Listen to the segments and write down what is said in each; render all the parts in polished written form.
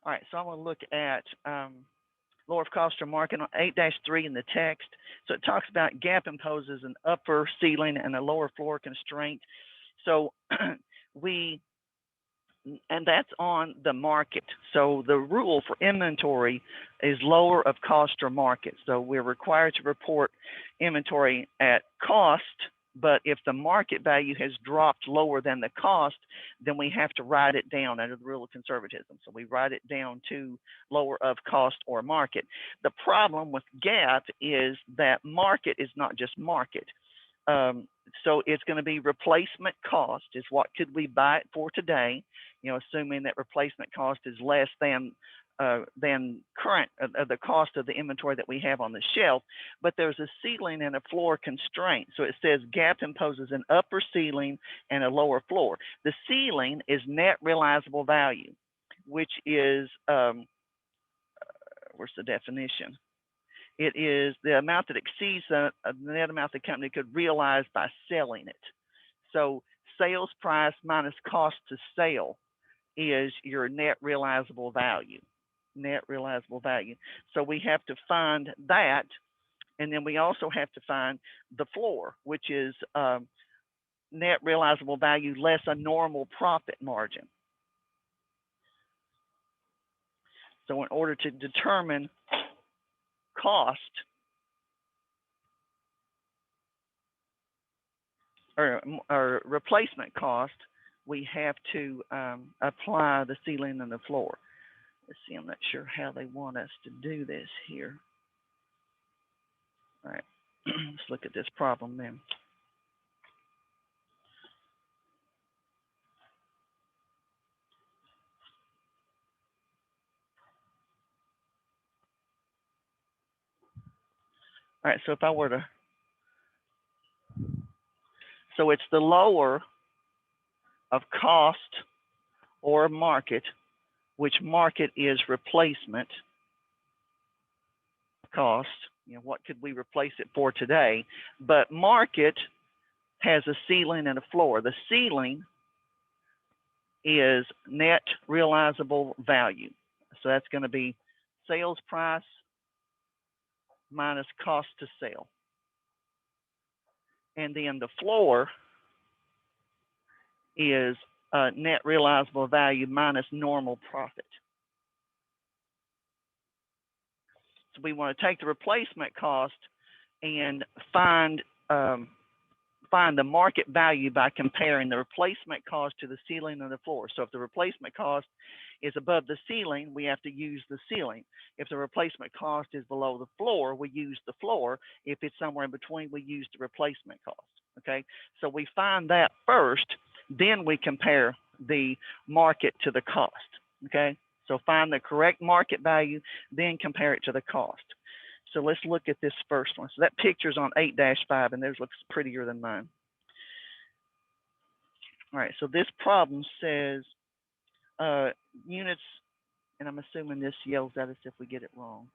All right, so I want to look at lower of cost or market on 8-3 in the text. So it talks about gap imposes an upper ceiling and a lower floor constraint. So we, and that's on the market. So the rule for inventory is lower of cost or market. So we're required to report inventory at cost, but if the market value has dropped lower than the cost, then we have to write it down under the rule of conservatism. So we write it down to lower of cost or market. The problem with gap is that market is not just market. So it's going to be replacement cost is what could we buy it for today, assuming that replacement cost is less than current the cost of the inventory that we have on the shelf. But there's a ceiling and a floor constraint. So it says gap imposes an upper ceiling and a lower floor. The ceiling is net realizable value, which is where's the definition? It is the amount that exceeds the net amount the company could realize by selling it. So sales price minus cost to sell is your net realizable value. Net realizable value. So we have to find that, and then we also have to find the floor, which is net realizable value less a normal profit margin. So in order to determine cost or replacement cost, we have to apply the ceiling and the floor. Let's see, I'm not sure how they want us to do this here. All right, let's look at this problem then. All right, so if I were to, so it's the lower of cost or market, which market is replacement cost. What could we replace it for today? But market has a ceiling and a floor. The ceiling is net realizable value. So that's going to be sales price minus cost to sell. And then the floor is net realizable value minus normal profit. So we want to take the replacement cost and find the market value by comparing the replacement cost to the ceiling and the floor. So if the replacement cost is above the ceiling, we have to use the ceiling. If the replacement cost is below the floor, we use the floor. If it's somewhere in between, we use the replacement cost. Okay, so we find that first, then we compare the market to the cost. Okay, so find the correct market value, then compare it to the cost. So let's look at this first one. So that picture's on 8-5, and theirs looks prettier than mine. All right, so this problem says units, and I'm assuming this yells at us if we get it wrong.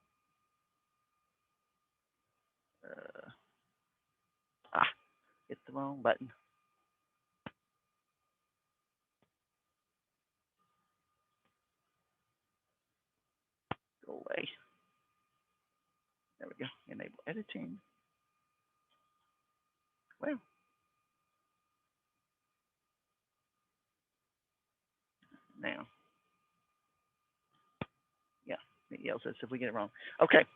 Hit the wrong button. Go away. There we go. Enable editing. Well, now, yeah, it yells at us if we get it wrong. Okay,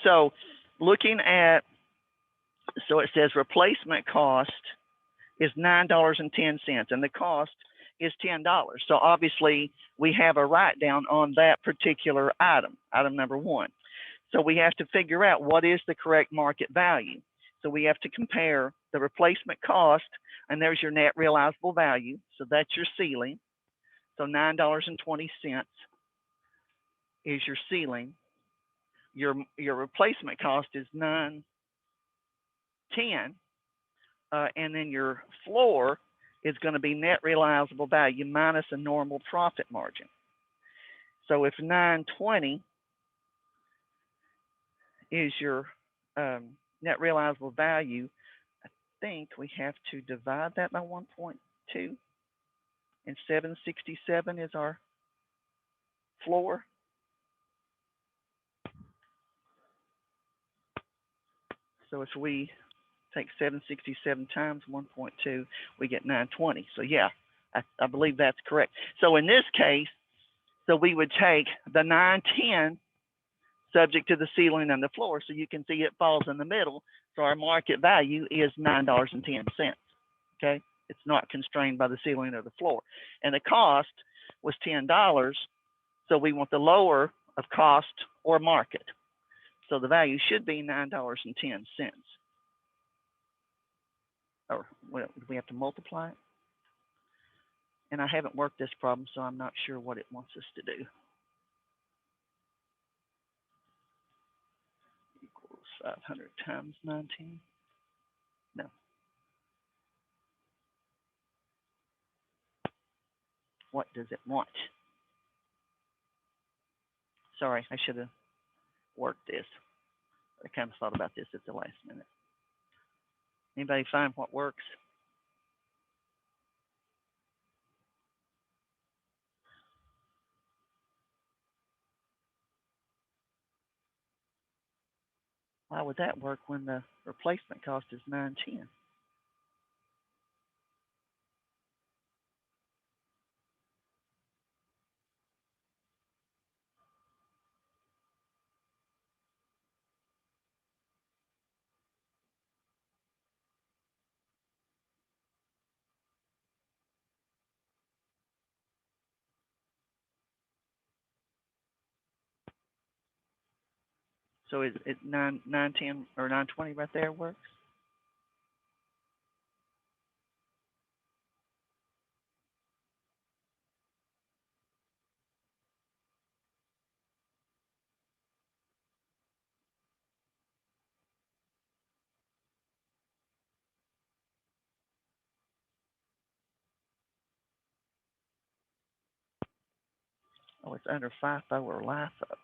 so looking at, so it says replacement cost is $9.10, and the cost is $10. So obviously we have a write down on that particular item, item number one. So we have to figure out what is the correct market value. So we have to compare the replacement cost, and there's your net realizable value. So that's your ceiling. So $9.20 is your ceiling. Your replacement cost is $9.10, and then your floor is going to be net realizable value minus a normal profit margin. So if $9.20 is your net realizable value, I think we have to divide that by 1.2, and $7.67 is our floor. So if we take 767 times 1.2, we get 920. So yeah, I believe that's correct. So in this case, so we would take the 910 subject to the ceiling and the floor. So you can see it falls in the middle. So our market value is $9.10. Okay, it's not constrained by the ceiling or the floor. And the cost was $10. So we want the lower of cost or market. So the value should be $9.10. Or do we have to multiply it? And I haven't worked this problem, so I'm not sure what it wants us to do. Equals 500 times 19. No. What does it want? Sorry, I should have worked this. I kind of thought about this at the last minute. Anybody find what works? Why would that work when the replacement cost is 910? So is it 910 or 920 right there works? Oh, it's under FIFO or LIFO.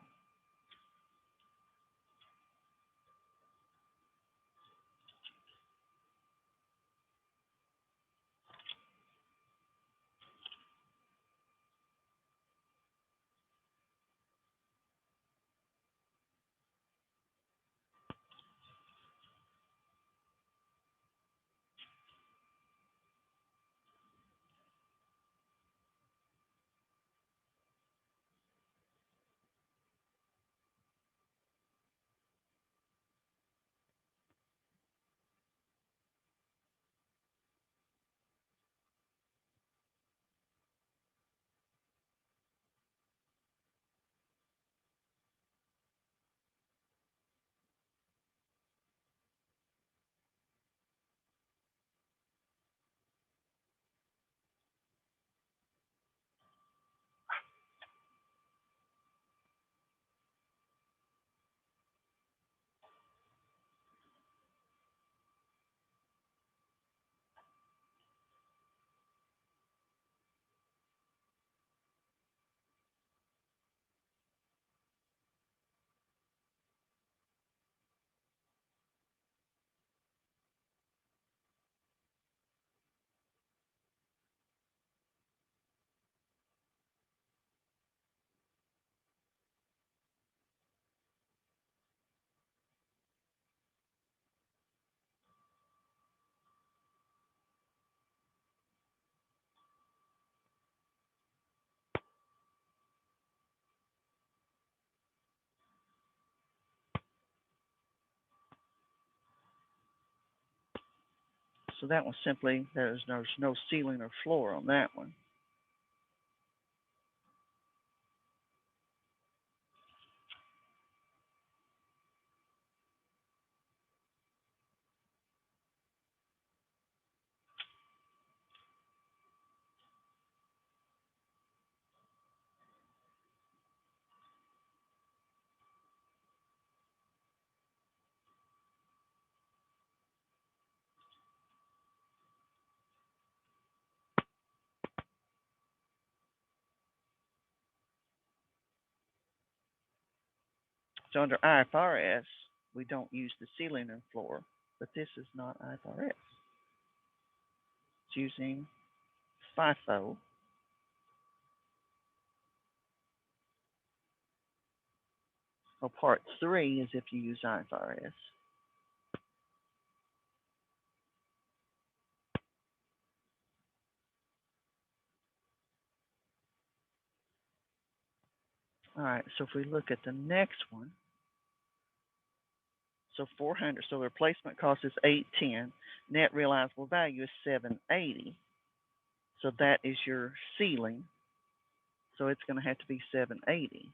So that one simply, there's no ceiling or floor on that one. So under IFRS, we don't use the ceiling and floor, but this is not IFRS. It's using FIFO. Well, part 3 is if you use IFRS. All right, so if we look at the next one, so 400, so replacement cost is 810, net realizable value is 780. So that is your ceiling. So it's going to have to be 780.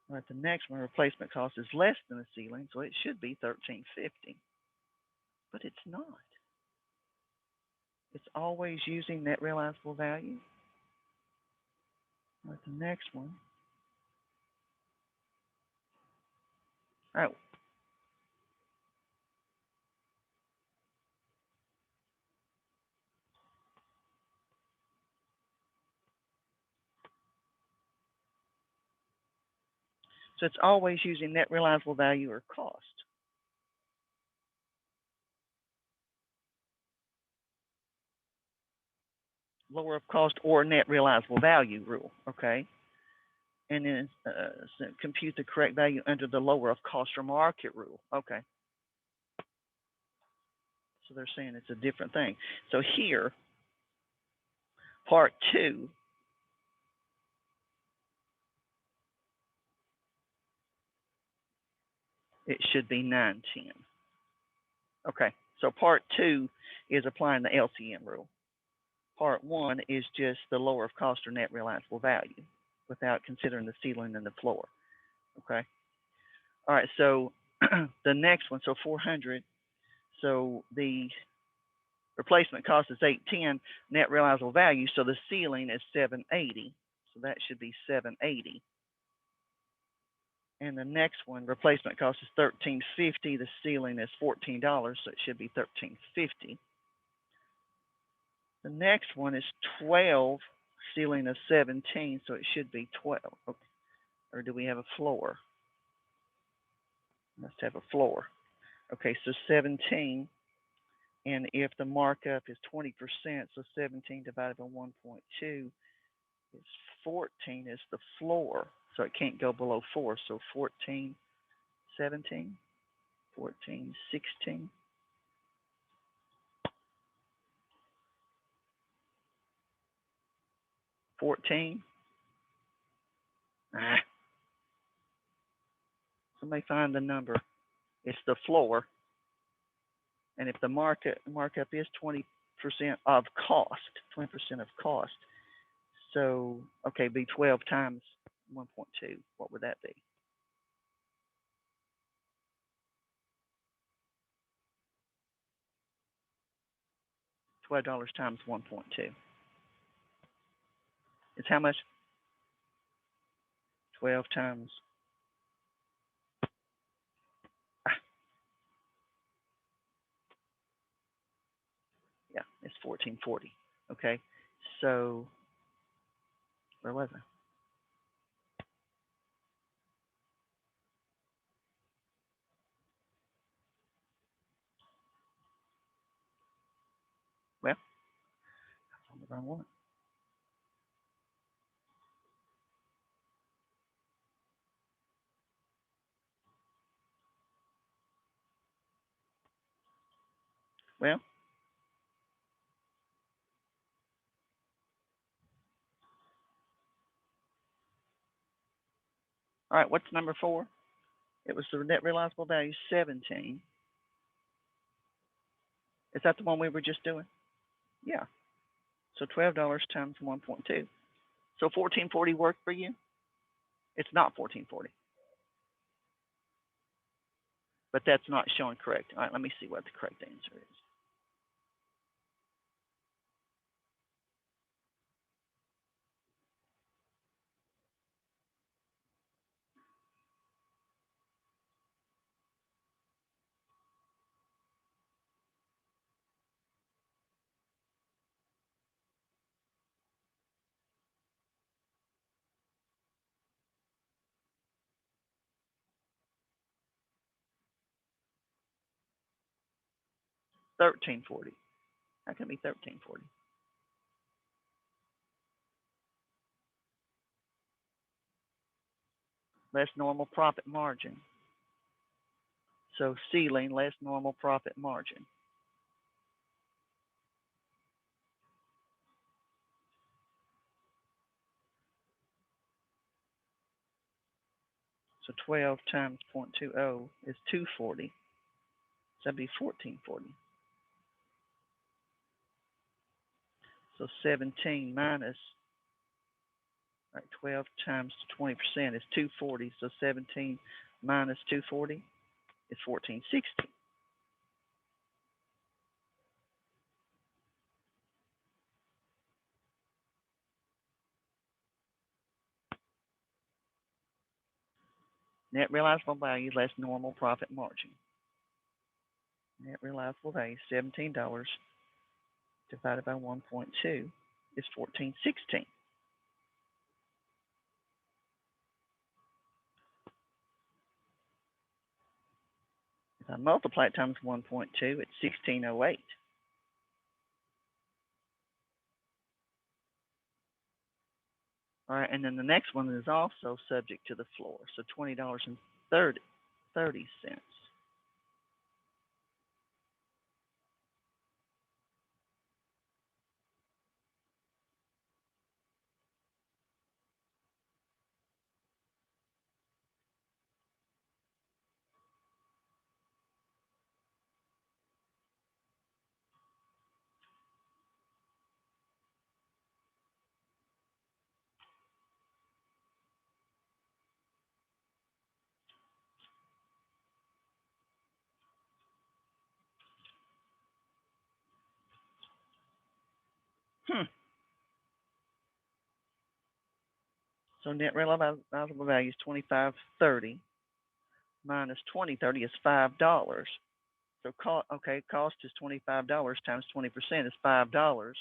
All right, the next one, replacement cost is less than the ceiling, so it should be 1350. But it's not. It's always using net realizable value. All right, the next one. All right. So it's always using net realizable value or cost. Lower of cost or net realizable value rule, okay? And then compute the correct value under the lower of cost or market rule. Okay. So they're saying it's a different thing. So here, part 2, it should be 910. Okay. So part 2 is applying the LCN rule. Part 1 is just the lower of cost or net realizable value without considering the ceiling and the floor. Okay. All right. So the next one, so 400. So the replacement cost is 810, net realizable value. So the ceiling is 780. So that should be 780. And the next one, replacement cost is 1350. The ceiling is $14, so it should be 1350. The next one is 12, ceiling of 17, so it should be 12. Okay. Or do we have a floor? Must have a floor. Okay, so 17, and if the markup is 20%, so 17 divided by 1.2 is 14 is the floor, so it can't go below 4. So 14, 17, 14, 16. 14. Ah, somebody find the number. It's the floor. And if the markup is 20% of cost, 20% of cost, so, okay, be 12 times 1.2. What would that be? $12 times 1.2. It's how much? 12 times. Ah, yeah, it's 1440. Okay, so where was I? Well, that's on the wrong one. Well, all right, what's number 4? It was the net realizable value 17. Is that the one we were just doing? Yeah. So $12 times 1.2. So 1440 worked for you? It's not 1440. But that's not showing correct. All right, let me see what the correct answer is. $13.40. How can it be $13.40? Less normal profit margin. So ceiling, less normal profit margin. So 12 times 0.20 is 240. So that'd be 1440. So 17 minus, all right, 12 times 20% is 240. So 17 minus 240 is 1460. Net realizable value less normal profit margin. Net realizable value, $17 divided by 1.2 is 1416. If I multiply it times 1.2, it's 1608. All right, and then the next one is also subject to the floor, so $20.30. So net realizable value is 25.30 minus 20.30 is $5. So cost is $25 times 20% is $5.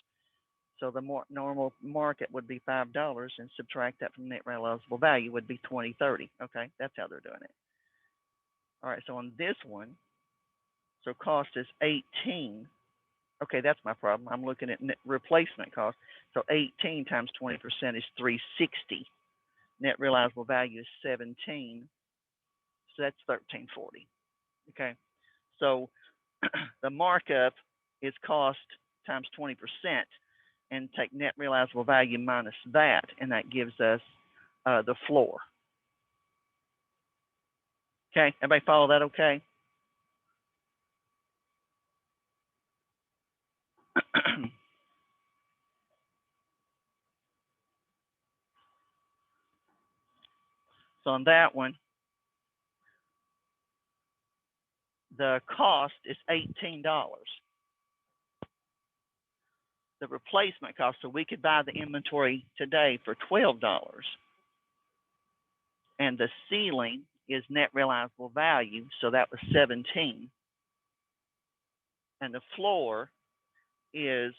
So the more normal market would be $5, and subtract that from net realizable value would be 20.30. Okay, that's how they're doing it. All right, so on this one, so cost is 18. Okay, that's my problem. I'm looking at replacement cost. So 18 times 20% is 360. Net realizable value is 17. So that's 1340. Okay, so the markup is cost times 20%, and take net realizable value minus that, and that gives us the floor. Okay, everybody follow that okay? So on that one, the cost is $18. The replacement cost, so we could buy the inventory today for $12. And the ceiling is net realizable value, so that was 17. And the floor is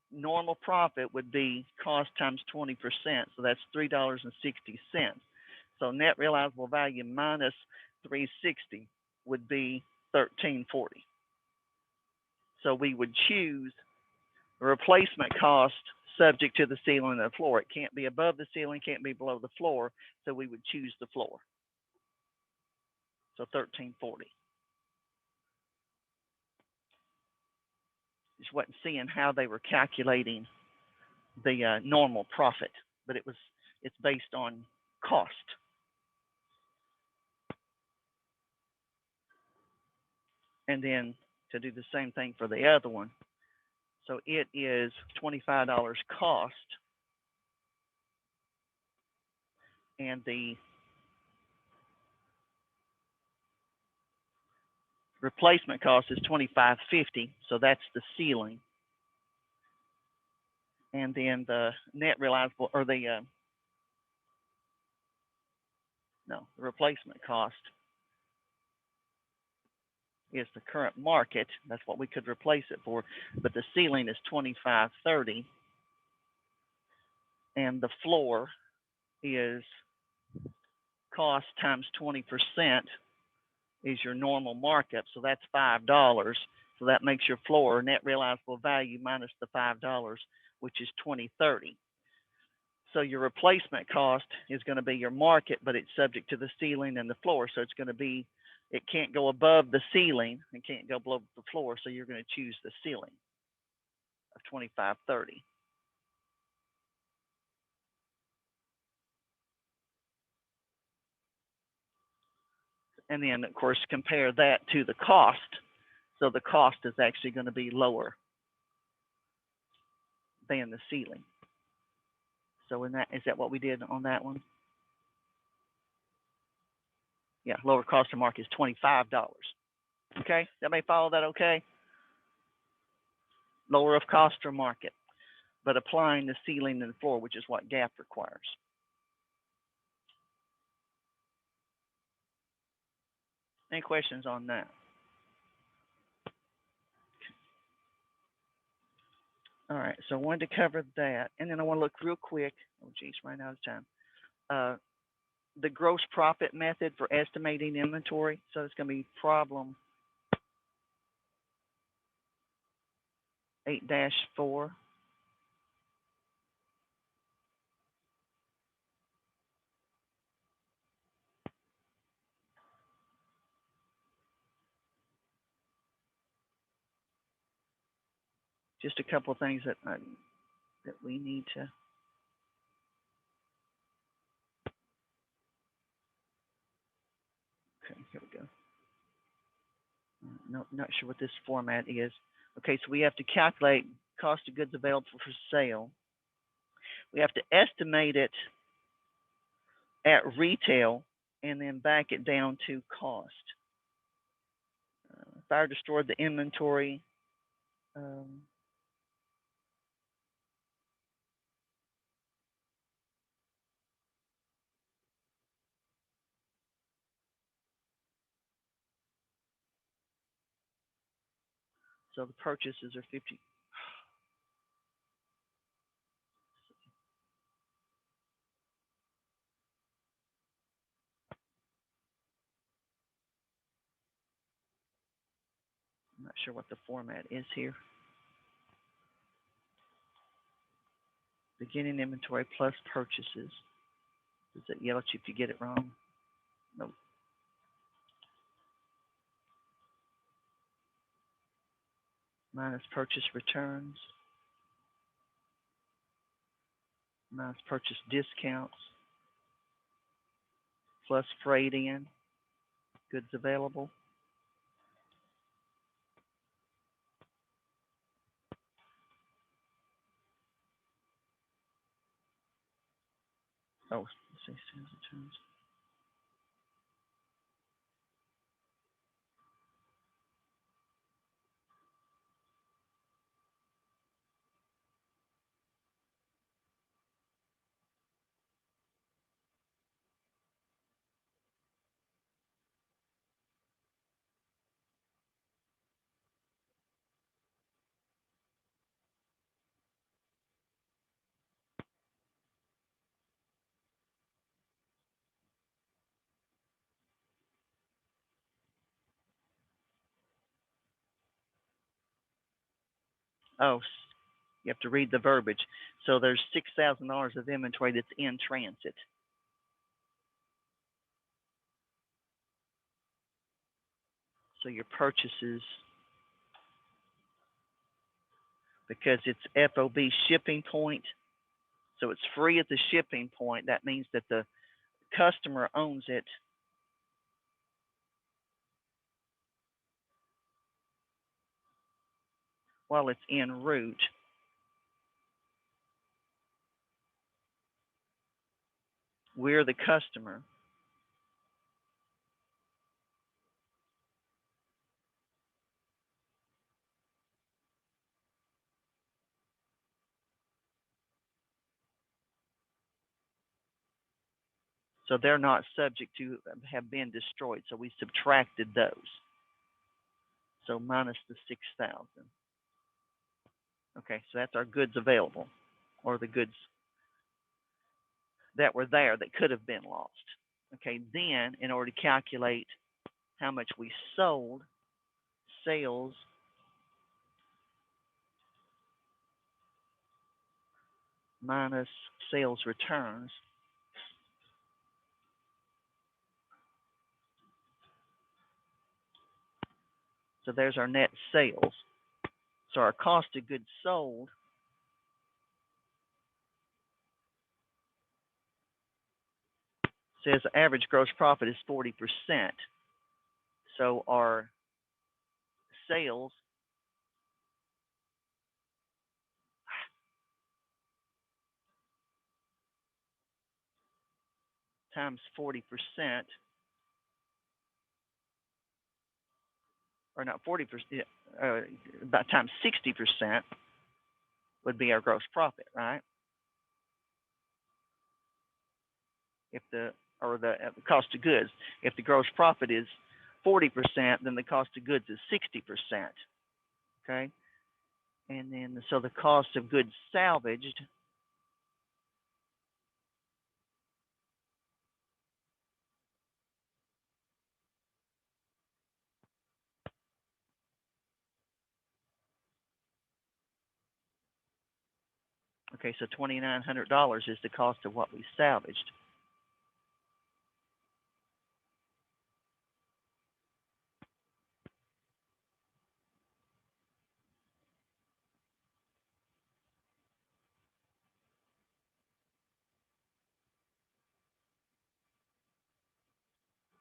normal profit would be cost times 20%, so that's $3.60. So net realizable value minus 360 would be 1340. So we would choose replacement cost subject to the ceiling and the floor. It can't be above the ceiling, can't be below the floor, so we would choose the floor. So 1340. Just wasn't seeing how they were calculating the normal profit, but it's based on cost. And then to do the same thing for the other one. So it is $25 cost, and the replacement cost is $25.50, so that's the ceiling. And then the net realizable, or the replacement cost is the current market. That's what we could replace it for. But the ceiling is $25.30, and the floor is cost times 20% is your normal markup. So that's $5. So that makes your floor net realizable value minus the $5, which is $20.30. So your replacement cost is going to be your market, but it's subject to the ceiling and the floor. So it's going to be, it can't go above the ceiling and can't go below the floor. So you're going to choose the ceiling of $25.30. And then, of course, compare that to the cost. So the cost is actually going to be lower than the ceiling. So is that what we did on that one? Yeah, lower cost to market is $25. Okay, that may follow that okay? Lower of cost or market, but applying the ceiling and the floor, which is what GAAP requires. Any questions on that? All right, so I wanted to cover that, and then I want to look real quick. Oh, geez, right out of time. The gross profit method for estimating inventory. So it's going to be problem 8-4. Just a couple of things that we need to. Okay, here we go. No, not sure what this format is. Okay, so we have to calculate cost of goods available for sale. We have to estimate it at retail and then back it down to cost. Fire destroyed the inventory. So the purchases are 50. I'm not sure what the format is here. Beginning inventory plus purchases. Does it yell at you if you get it wrong? Nope. Minus purchase returns. Minus purchase discounts. Plus freight in. Goods available. Oh, let's see, sales returns. Oh, you have to read the verbiage. So there's $6,000 of inventory that's in transit. So your purchases, because it's FOB shipping point, so it's free at the shipping point. That means that the customer owns it. While it's en route. We're the customer. So they're not subject to have been destroyed. So we subtracted those. So minus the 6,000. Okay, so that's our goods available, or the goods that were there that could have been lost. Okay, then in order to calculate how much we sold, sales minus sales returns. So there's our net sales. So our cost of goods sold says average gross profit is 40%. So our sales times 40%, or not 40%, about times 60% would be our gross profit, right? If the cost of goods, if the gross profit is 40%, then the cost of goods is 60%. Okay, and then so the cost of goods salvaged, okay, so $2,900 is the cost of what we salvaged.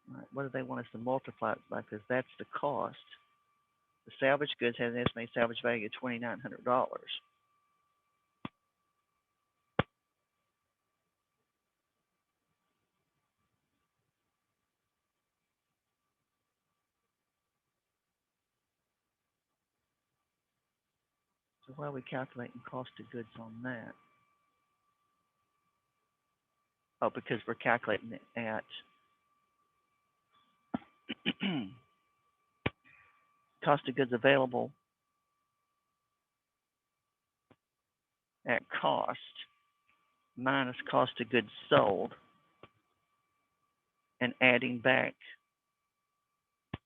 All right, what do they want us to multiply it by? Because that's the cost. The salvaged goods has an estimated salvage value of $2,900. So why are we calculating cost of goods on that? Oh, because we're calculating it at cost of goods available at cost minus cost of goods sold and adding back,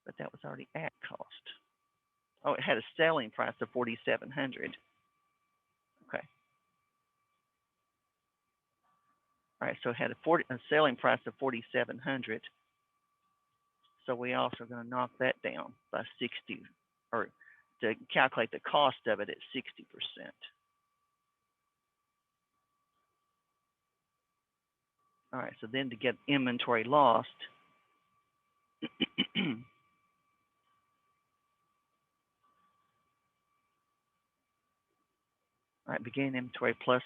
but that was already at cost. Oh, it had a selling price of $4,700. Okay. All right, so it had a selling price of $4,700. So we also are going to knock that down by 60, or to calculate the cost of it at 60%. All right, so then to get inventory lost, all right, beginning inventory plus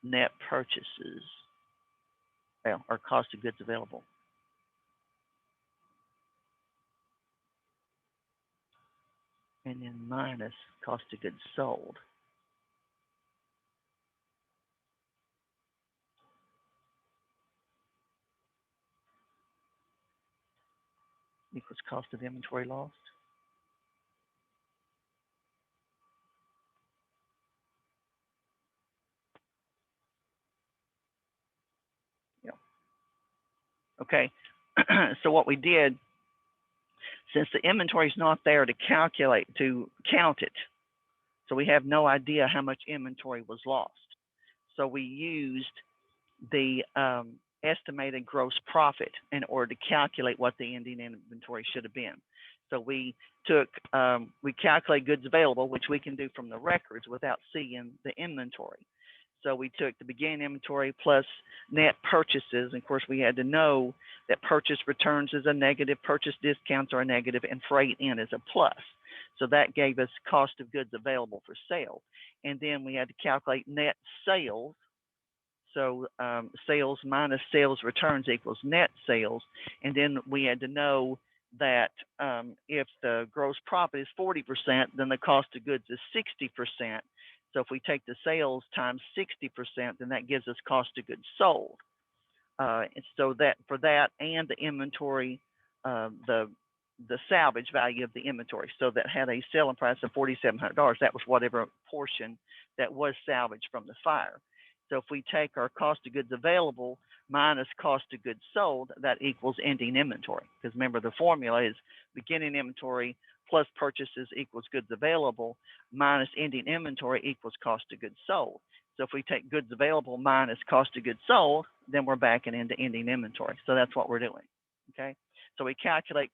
net purchases, well, or cost of goods available. And then minus cost of goods sold. Equals cost of inventory lost. Yeah. Okay. So what we did, since the inventory is not there to count it, so we have no idea how much inventory was lost. So we used the estimated gross profit in order to calculate what the ending inventory should have been. So we calculate goods available, which we can do from the records without seeing the inventory. So we took the beginning inventory plus net purchases. And of course, we had to know that purchase returns is a negative, purchase discounts are a negative, and freight in is a plus. So that gave us cost of goods available for sale. And then we had to calculate net sales. So sales minus sales returns equals net sales. And then we had to know that if the gross profit is 40%, then the cost of goods is 60%. So if we take the sales times 60%, then that gives us cost of goods sold. And so that for that and the inventory, the salvage value of the inventory. So that had a selling price of $4,700. That was whatever portion that was salvaged from the fire. So if we take our cost of goods available minus cost of goods sold, that equals ending inventory. Because remember, the formula is beginning inventory plus purchases equals goods available minus ending inventory equals cost of goods sold. So if we take goods available minus cost of goods sold, then we're backing into ending inventory. So that's what we're doing. Okay. So we calculate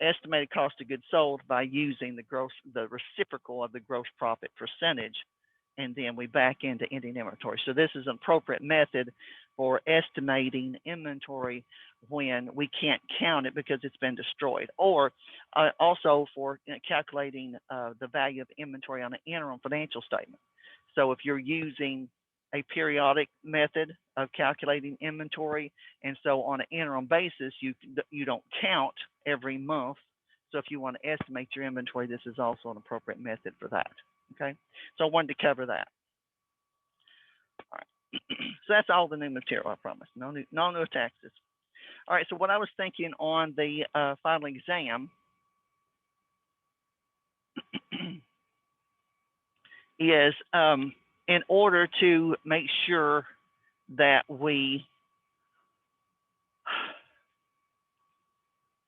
estimated cost of goods sold by using the reciprocal of the gross profit percentage and then we back into ending inventory. So this is an appropriate method for estimating inventory when we can't count it because it's been destroyed, or also for calculating the value of inventory on an interim financial statement. So if you're using a periodic method of calculating inventory, and so on an interim basis, you don't count every month. So if you want to estimate your inventory, this is also an appropriate method for that. Okay, so I wanted to cover that. All right, so that's all the new material, I promise. No new taxes. All right, so what I was thinking on the final exam is in order to make sure that we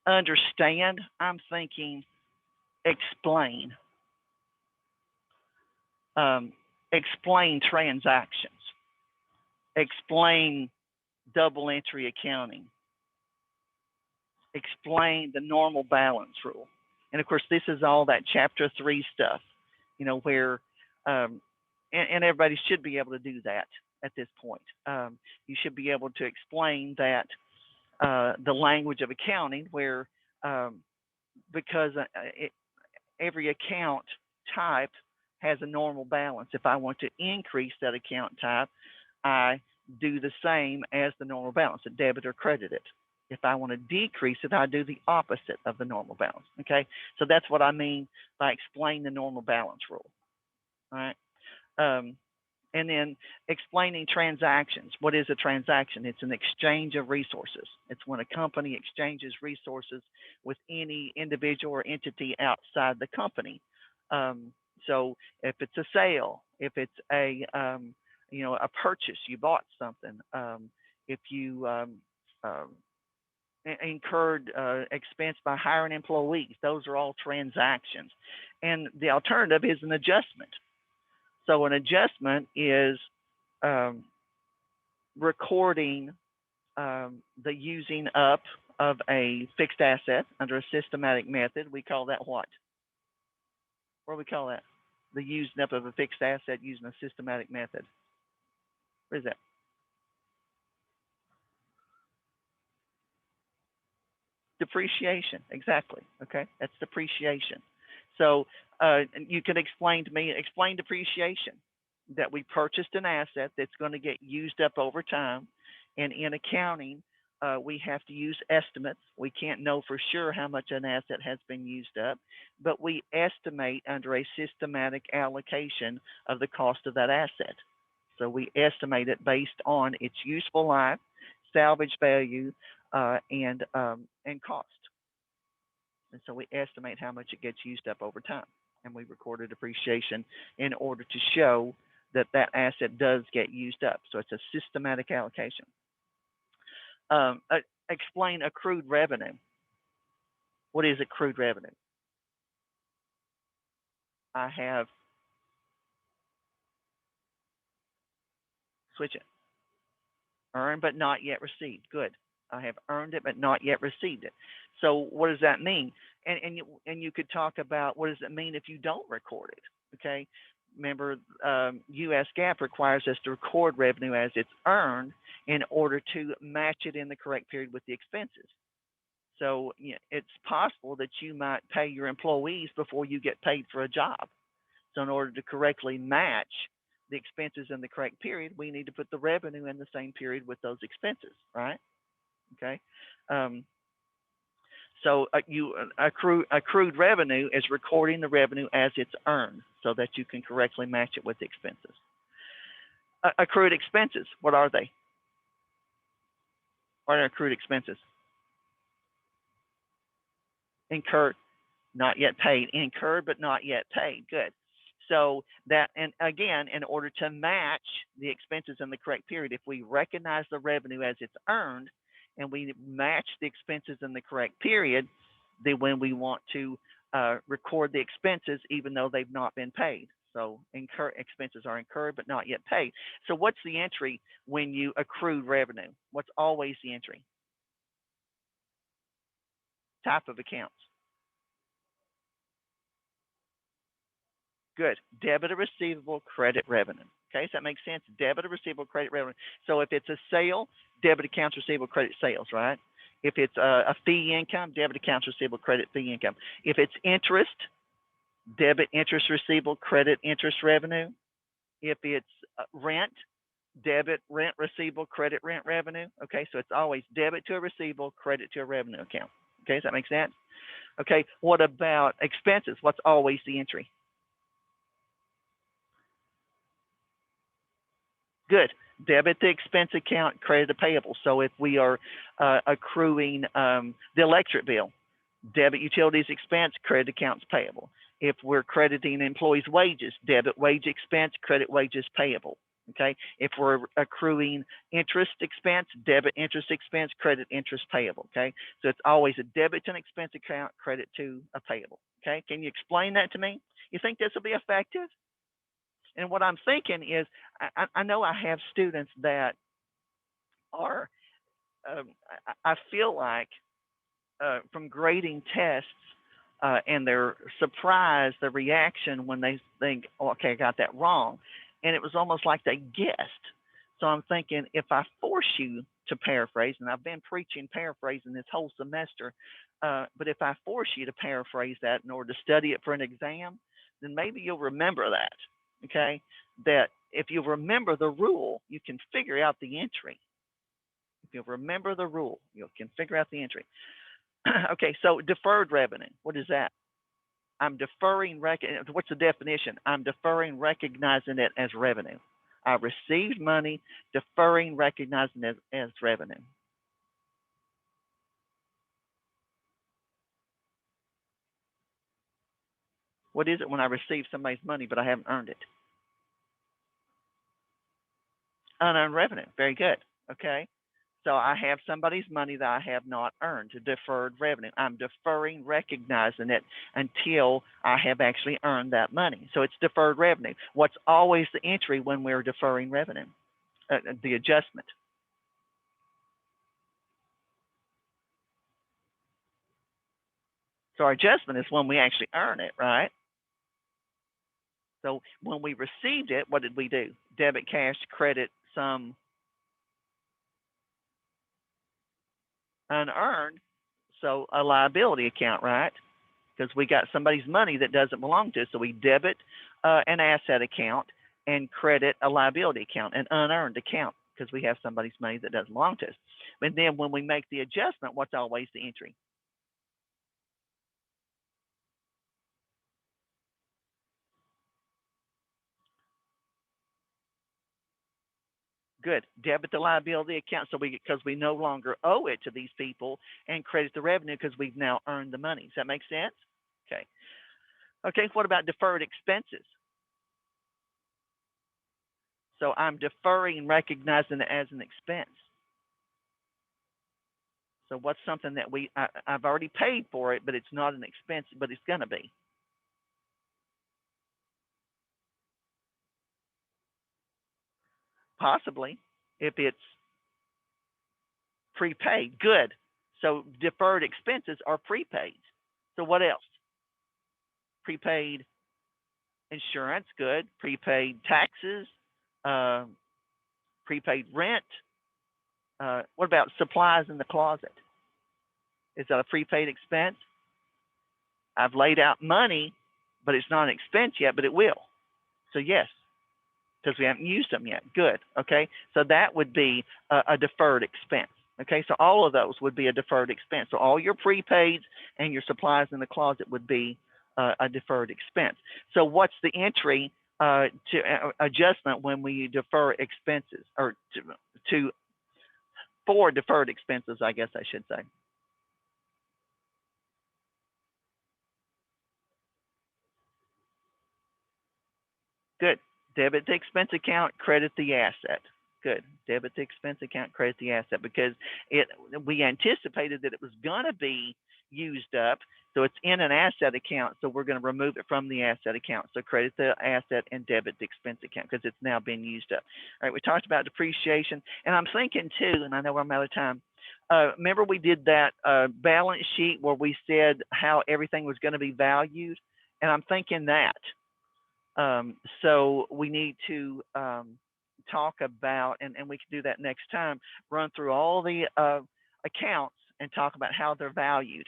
understand, I'm thinking explain. Explain transactions. Explain double entry accounting. Explain the normal balance rule. And of course, this is all that chapter 3 stuff, where, and everybody should be able to do that at this point. You should be able to explain that the language of accounting, where because every account type has a normal balance. If I want to increase that account type, I do the same as the normal balance, a debit or credit it. If I want to decrease it, I do the opposite of the normal balance. Okay, so that's what I mean by explain the normal balance rule. All right. And then explaining transactions. What is a transaction? It's an exchange of resources. It's when a company exchanges resources with any individual or entity outside the company. So if it's a sale, if it's a purchase, you bought something. If you incurred expense by hiring employees, those are all transactions. And the alternative is an adjustment. So an adjustment is recording the using up of a fixed asset under a systematic method. We call that what? What do we call that? The using up of a fixed asset using a systematic method. What is that? Depreciation, exactly. Okay, that's depreciation. So you can explain depreciation, that we purchased an asset that's going to get used up over time, and in accounting, we have to use estimates. We can't know for sure how much an asset has been used up, but we estimate under a systematic allocation of the cost of that asset. So we estimate it based on its useful life, salvage value, and cost. And so we estimate how much it gets used up over time, and we record a depreciation in order to show that that asset does get used up. So it's a systematic allocation. Explain accrued revenue. What is accrued revenue? I have, switch it, earned but not yet received. Good. I have earned it but not yet received it. So what does that mean? And you could talk about what does it mean if you don't record it. Okay. Remember, U.S. GAAP requires us to record revenue as it's earned in order to match it in the correct period with the expenses. So it's possible that you might pay your employees before you get paid for a job. So in order to correctly match the expenses in the correct period, we need to put the revenue in the same period with those expenses, right? Okay. So accrued revenue is recording the revenue as it's earned so that you can correctly match it with the expenses. Accrued expenses, what are they? What are accrued expenses? Incurred, not yet paid. Incurred, but not yet paid. Good. So that, and again, in order to match the expenses in the correct period, if we recognize the revenue as it's earned and we match the expenses in the correct period, then when we want to record the expenses, even though they've not been paid. So expenses are incurred but not yet paid. So what's the entry when you accrue revenue? What's always the entry? Type of accounts. Good. Debit or receivable, credit revenue. Okay, so that makes sense. Debit or receivable, credit revenue. So if it's a sale, debit accounts receivable, credit sales, right? If it's a fee income, debit accounts receivable, credit fee income. If it's interest, debit interest receivable, credit interest revenue. If it's rent, debit rent receivable, credit rent revenue. Okay, so it's always debit to a receivable, credit to a revenue account. Okay, does that make sense? Okay, what about expenses? What's always the entry? Good. Debit the expense account, credit the payable. So if we are accruing the electric bill, debit utilities expense, credit accounts payable. If we're crediting employees' wages, debit wage expense, credit wages payable. Okay. If we're accruing interest expense, debit interest expense, credit interest payable. Okay. So it's always a debit to an expense account, credit to a payable. Okay. Can you explain that to me? You think this will be effective? And what I'm thinking is, I know I have students that are, um, I feel like from grading tests, and they're surprised, the reaction when they think, oh, okay, I got that wrong. And it was almost like they guessed. So I'm thinking, if I force you to paraphrase, and I've been preaching paraphrasing this whole semester, but if I force you to paraphrase that in order to study it for an exam, then maybe you'll remember that. Okay, that if you remember the rule, you can figure out the entry. If you remember the rule, you can figure out the entry. Okay, so deferred revenue, what is that? I'm deferring, what's the definition? I'm deferring, recognizing it as revenue. I received money, deferring, recognizing it as revenue. What is it when I receive somebody's money but I haven't earned it? Unearned revenue. Very good. Okay. So I have somebody's money that I have not earned, deferred revenue. I'm deferring, recognizing it until I have actually earned that money. So it's deferred revenue. What's always the entry when we're deferring revenue? The adjustment. So our adjustment is when we actually earn it, right? So when we received it, what did we do? Debit, cash, credit, some unearned. So a liability account, right? Because we got somebody's money that doesn't belong to us. So we debit an asset account and credit a liability account, an unearned account, because we have somebody's money that doesn't belong to us. But then when we make the adjustment, what's always the entry? Good. Debit the liability account, so because we no longer owe it to these people, and credit the revenue because we've now earned the money. Does that make sense? Okay. Okay. What about deferred expenses? So I'm deferring, recognizing it as an expense. So what's something that I've already paid for it, but it's not an expense, but it's going to be? Possibly, if it's prepaid. Good. So deferred expenses are prepaid. So what else? Prepaid insurance. Good. Prepaid taxes. Uh, prepaid rent. What about supplies in the closet? Is that a prepaid expense? I've laid out money, but it's not an expense yet, but it will. So yes, because we haven't used them yet. Good. Okay. So that would be a deferred expense. Okay. So all of those would be a deferred expense. So all your prepaids and your supplies in the closet would be a deferred expense. So what's the entry to adjustment when we defer expenses, or to for deferred expenses, I guess I should say? Good. Debit the expense account, credit the asset. Good. Debit the expense account, credit the asset, because we anticipated that it was going to be used up. So it's in an asset account. So we're going to remove it from the asset account. So credit the asset and debit the expense account because it's now been used up. All right. We talked about depreciation, and I'm thinking too, and I know I'm out of time. Remember we did that balance sheet where we said how everything was going to be valued, and I'm thinking that So we need to talk about, and we can do that next time, run through all the accounts and talk about how they're valued.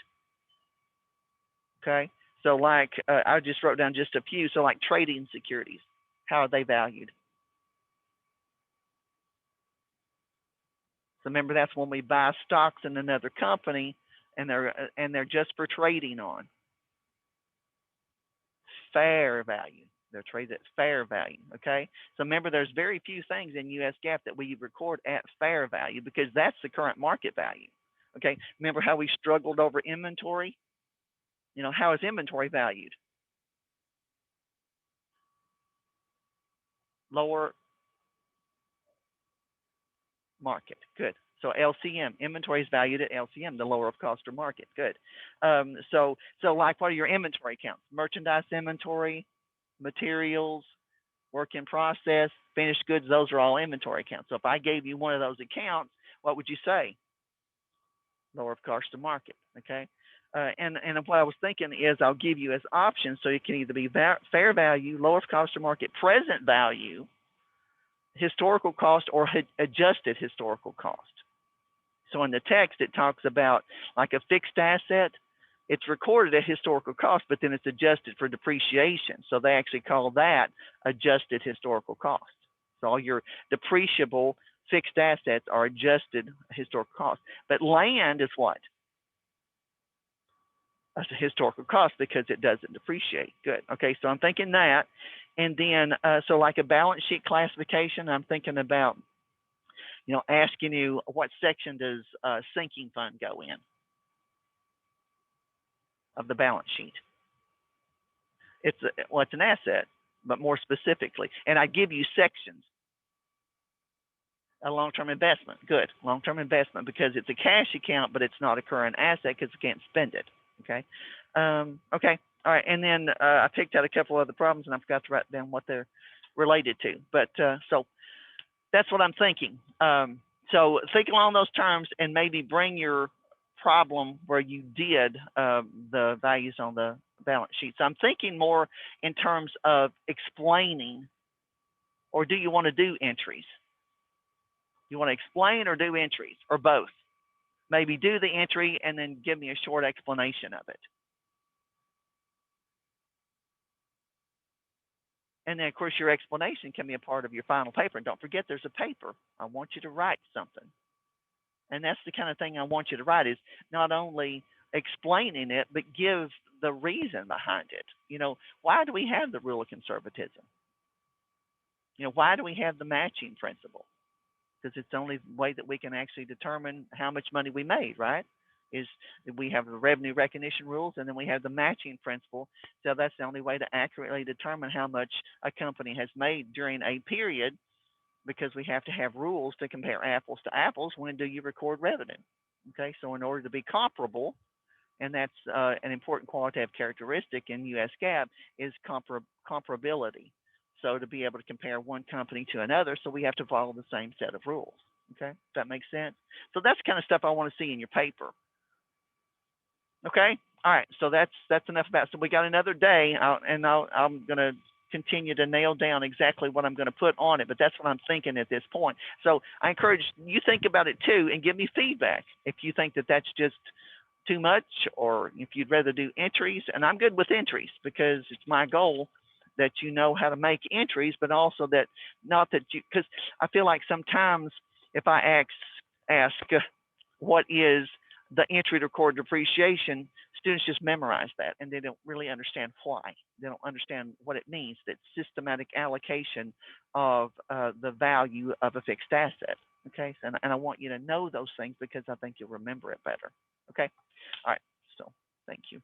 Okay. So like I just wrote down just a few. So like trading securities, how are they valued? So remember, that's when we buy stocks in another company, and they're just for trading on fair value. They're traded at fair value. Okay. So remember, there's very few things in U.S. GAAP that we record at fair value because that's the current market value. Okay. Remember how we struggled over inventory? You know, how is inventory valued? Lower market. Good. So LCM, inventory is valued at LCM, the lower of cost or market. Good. So like, what are your inventory counts? Merchandise inventory, materials, work in process, finished goods. Those are all inventory accounts. So if I gave you one of those accounts, what would you say? Lower of cost or market. Okay. And what I was thinking is I'll give you as options, so it can either be fair value, lower of cost or market, present value, historical cost, or adjusted historical cost. So in the text, it talks about like a fixed asset. It's recorded at historical cost, but then it's adjusted for depreciation. So they actually call that adjusted historical cost. So all your depreciable fixed assets are adjusted historical cost. But land is what? That's a historical cost because it doesn't depreciate. Good. Okay, so I'm thinking that. And then, so like a balance sheet classification, I'm thinking about, you know, asking you what section does sinking fund go in of the balance sheet? Well, it's an asset, but more specifically, and I give you sections. A long-term investment. Good. Long-term investment because it's a cash account, but it's not a current asset because you can't spend it. Okay. Okay. All right. And then I picked out a couple other problems, and I forgot to write down what they're related to. But so that's what I'm thinking. So think along those terms and maybe bring your problem where you did the values on the balance sheet. So I'm thinking more in terms of explaining, or do you want to do entries? You want to explain or do entries, or both? Maybe do the entry and then give me a short explanation of it. And then, of course, your explanation can be a part of your final paper. And don't forget, there's a paper. I want you to write something. And that's the kind of thing I want you to write, is not only explaining it, but give the reason behind it. You know, why do we have the rule of conservatism? You know, why do we have the matching principle? Because it's the only way that we can actually determine how much money we made, right? Is we have the revenue recognition rules, and then we have the matching principle. So that's the only way to accurately determine how much a company has made during a period, because we have to have rules to compare apples to apples. When do you record revenue? Okay, so in order to be comparable, and that's an important qualitative characteristic in U.S. GAAP, is comparability. So to be able to compare one company to another, so we have to follow the same set of rules. Okay, does that make sense? So that's the kind of stuff I want to see in your paper. Okay, all right. So that's enough about it. So we got another day, I'm going to continue to nail down exactly what I'm going to put on it, but that's what I'm thinking at this point. So I encourage you think about it too, and give me feedback if you think that that's just too much, or if you'd rather do entries. And I'm good with entries because it's my goal that you know how to make entries, but also that not that you, because I feel like sometimes if I ask what is the entry to record depreciation, students just memorize that and they don't really understand why. They don't understand what it means, that systematic allocation of the value of a fixed asset. Okay, and I want you to know those things because I think you'll remember it better. Okay, all right, so thank you.